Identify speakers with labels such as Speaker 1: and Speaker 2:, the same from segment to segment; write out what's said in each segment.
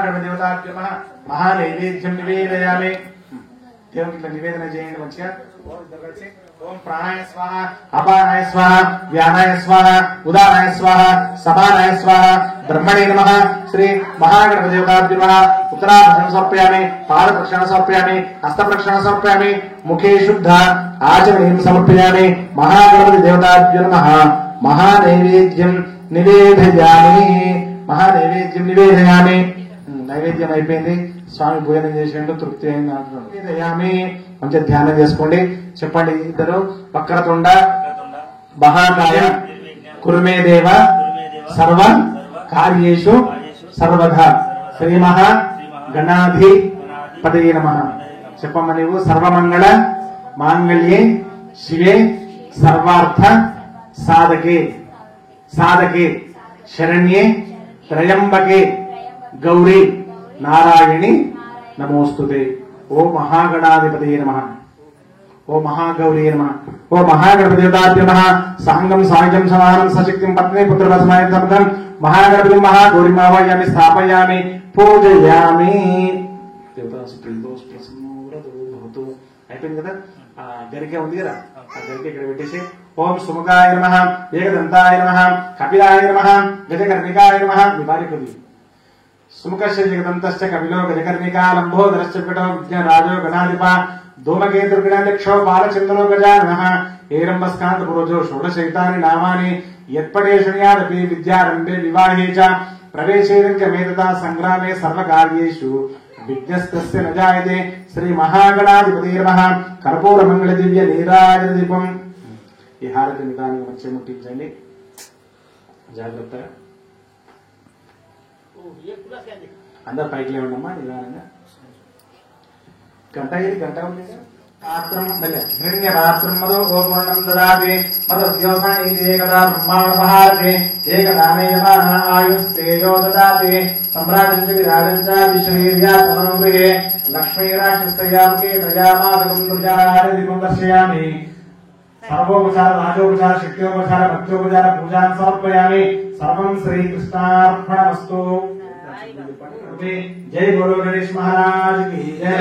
Speaker 1: महागणदेवताभ्यो नमः महानैवेद्यं निवेदयामि దేవునికి ఇట్లా నివేదన చేయండి మంచిగా ఓం ప్రాణాయ స్వాహ అపానాయ స్వాహ వ్యానాయ స్వాహ ఉదానాయ స్వాహ సమానాయ స్వాహ బ్రహ్మణే నమః శ్రీ మహాగణపతి దేవతాభ్యో నమః ఉత్తరాభరణం సమర్పయామి పాద ప్రక్షాళన సమర్పయామి హస్త ప్రక్షాళన సమర్పయామి ముఖే శుద్ధ ఆచమనీయం సమర్పయామి మహాగణపతి దేవతాభ్యో నమః మహానైవేద్యం నివేదయామి నైవేద్యం అయిపోయింది స్వామి భోజనం చేసేందుకు తృప్తి అయింది అంటున్నాడు మంచిగా ధ్యానం చేసుకోండి చెప్పండి ఇద్దరు వక్రతుండ మహాకాయ కురుమే దేవ సర్వ కార్యేషు సర్వదా శ్రీ మహా గణాధిపతయే నమః చెప్పమ్మ నీవు సర్వమంగళ మాంగళ్యే శివే సర్వార్థ సాధకే శరణ్యే త్రయంబకే గౌరీ నారాయణి నమోస్తుతే ఓ మహాగణాధిపతయే నమః ఓ మహాగౌరీ నమః ఓ మహాగణపతి దేవతాభ్యో నమః సాంగం సాయుజం సమానం సశక్తిం పత్ని పుత్రవసమాయం సమగం మహాగణపతి మహాగౌరీం ఆవాహయామి స్థాపయామి పూజయామి అయిపోయింది కదా ఆ గరిక ఉంది కదా ఆ గరిక ఇక్కడ పెట్టేసి ఓం సుముఖాయ నమః ఏకదంతాయ నమః కపిలాయ నమః గజకర్ణికాయ నమః మీ భార్య కవి సుముఖశ్చ జగదంతశ్చ కపిలో గజకర్ణికా లంబోదరశ్చ వికటో విజ్ఞరాజో గణాధిప ధూమకేతుర్గణాధ్యక్షో బాలచంద్రో గజాననః ఏరంబస్కాంత పురోజో షోడశైతాని నామాని యత్పడే శృణ్యాదపి విద్యారంభే వివాహే చ ప్రవేశేన చ మేతదా సంగ్రామే సర్వకార్యేషు విఘ్నస్తస్య న జాయతే శ్రీ మహాగణాధిపతయే నమః కర్పూర మంగళ దివ్య నీరాజన దీపం ఈ హారతి నిదానంగా మంచిగా ముట్టించండి జాగ్రత్తగా అందరు పైకి లేవండమ్మా నిదానంగా గంట ఉంది హిరణ్యపాత్రం మదో గోపూర్ణం దదాతి మదోద్యోగేకదా బ్రహ్మాండమహారతే ఏకదానేయమాన ఆయుస్తేజో దదాతి సమ్రాజంచ విరాజంచ విశ్వవీర్యాత్మనోగృహే లక్ష్మీరాక్షస్తయాముఖే ప్రజామాతకం దుర్జాహారదీపం దర్శయామి సర్వోపచార రాజోపచార శక్త్యోపచార భక్త్యోపచార పూజాన్ సమర్పయామి సర్వం శ్రీకృష్ణార్పణమస్తు జై గురు గణేష్ మహారాజ్ కి జై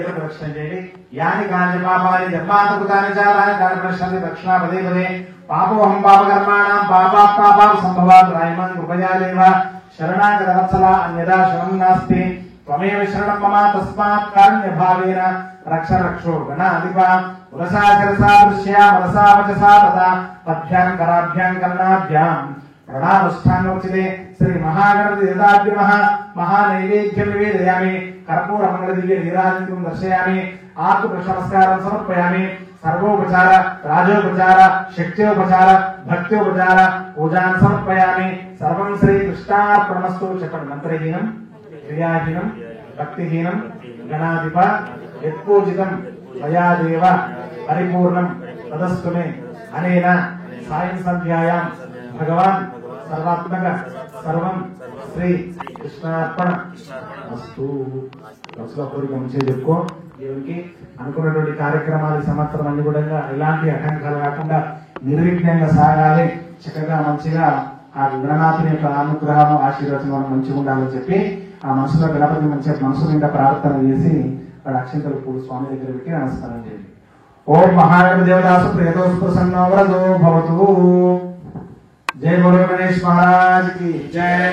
Speaker 1: ప్రదక్షిణ చేయండి యాని కాని పాపాని జన్మాంతకృతాని చాలాని దాని ప్రశ్నని దక్షిణ పదే పదే పాపోహం పాపకర్మాణం పాపాత్మాపాప సంభవాత్ రాయమాన్ కృపయా దేవ శరణాగత వత్సల అన్యదా శరణం నాస్తి త్వమేవ శరణం మమ తస్మాత్ కారుణ్య భావేన రక్ష రక్షో గణాధిప ఉరసా శిరసా దృశ్యా మనసా వచసా తథా పద్భ్యాం కరాభ్యాం కర్ణాభ్యాం ప్రణానుష్ఠానోచితే శ్రీ మహాగణపతి దేవతాభ్యో నమః మహానైవేద్యం నివేదయామి కర్పూర మంగళ దివ్య నీరాజనం దర్శయామి ఆకు నమస్కారం సమర్పయామి సర్వోపచార రాజోపచార శక్త్యోపచార భక్త్యోపచార పూజాన్ సమర్పయామి సర్వం శ్రీ కృష్ణార్పణమస్తు చెప్పండి మంత్రహీనం క్రియాహీనం భక్తిహీనం గణాధిప యత్పూజితం మయాదేవ పరిపూర్ణం తదస్తు మే అనేన సాయం సంధ్యాయాం భగవాన్ సర్వాత్మక సర్వం శ్రీ కృష్ణార్పణ వస్తు కోరిక మంచిగా చెప్పుకో దేవునికి అనుకున్నటువంటి కార్యక్రమాలు సంవత్సరం అన్ని కూడా ఎలాంటి ఆటంకాలు కాకుండా నిర్విఘ్నంగా సాగాలి చక్కగా మంచిగా ఆ గణనాథుని యొక్క అనుగ్రహం ఆశీర్వచనం మంచిగా ఉండాలని చెప్పి ఆ మనసులో గణపతి మంచిగా మనసు నిండా ప్రార్థన చేసి వాడు అక్షంతలు పూలు స్వామి దగ్గర పెట్టి నమస్కారం చేయండి. ఓం మహాగణపతి దేవదాసు ప్రియతోసు ప్రసన్నో వరదో భవతు. జై గురు గణేష్ మహారాజ్ కి జై.